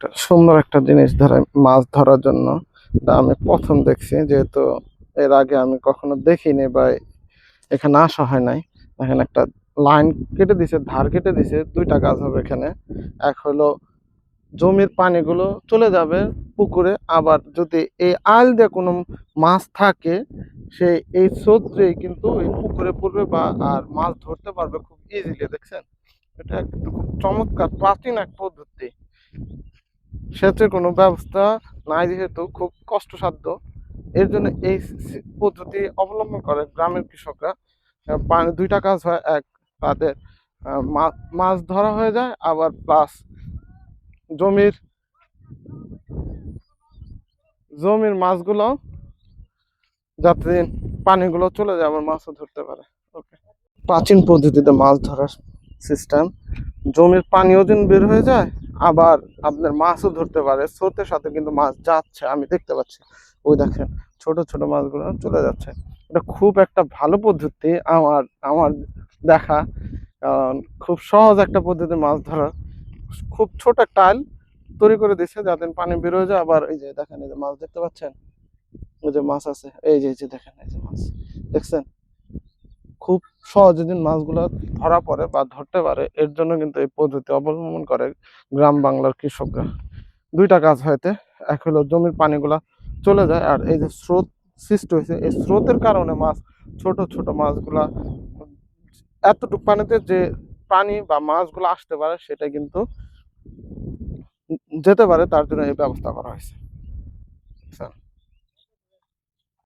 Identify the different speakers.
Speaker 1: একটা সুন্দর একটা জিনিস ধরে মাছ ধরার জন্য তা আমি প্রথম দেখছি, যেহেতু এর আগে আমি কখনো দেখিনি বা এখানে আসা হয় নাই। এখানে একটা লাইন কেটে দিছে, ধার কেটে দিছে, দুইটা কাজ হবে এখানে। এক হলো জমির পানিগুলো চলে যাবে পুকুরে, আবার যদি এই আল দিয়ে কোনো মাছ থাকে সে এই স্রোতই কিন্তু এই পুকুরে পড়বে বা আর মাছ ধরতে পারবে খুব ইজিলি। দেখছেন, এটা কিন্তু খুব চমৎকার প্রাচীন এক পদ্ধতি। সেচের কোনো ব্যবস্থা নাই যেহেতু খুব কষ্টসাধ্য, এর জন্য এই পদ্ধতি অবলম্বন করে গ্রামের কৃষকরা। পানি দুইটা কাজ হয়, এক তাদের মাছ ধরা হয়ে যায়, আবার প্লাস জমির জমির মাছগুলো যাতে পানিগুলো চলে যায় আবার মাছও ধরতে পারে। ওকে, প্রাচীন পদ্ধতিতে মাছ ধরার সিস্টেম, জমির পানিও যেন বের হয়ে যায়, আবার আপনার মাছও ধরতে পারে। স্রোতের সাথে কিন্তু মাছ যাচ্ছে, আমি দেখতে পাচ্ছি, ওই দেখেন ছোট ছোট মাছগুলো চলে যাচ্ছে। এটা খুব একটা ভালো পদ্ধতি আমার আমার দেখা, কারণ খুব সহজ একটা পদ্ধতি মাছ ধরার। খুব ছোট একটা আইল তৈরি করে দিচ্ছে যাতে পানি বের হয়ে যায়। আবার এই যে দেখেন, এই যে মাছ দেখতে পাচ্ছেন, ওই যে মাছ আছে, এই যে দেখেন, এই যে মাছ দেখছেন। খুব সহজে দিন মাছগুলো ধরা পড়ে বা ধরতে পারে, এর জন্য কিন্তু এই পদ্ধতি অবলম্বন করে গ্রাম বাংলার কৃষকরা। দুইটা কাজ হয়তে, এক হলো জমির পানিগুলা চলে যায়, আর এই যে স্রোত সৃষ্টি হয়েছে, এই স্রোতের কারণে মাছ, ছোট ছোট মাছগুলা এতটুকু পানিতে যে পানি বা মাছগুলো আসতে পারে সেটা কিন্তু যেতে পারে, তার জন্য এই ব্যবস্থা করা হয়েছে।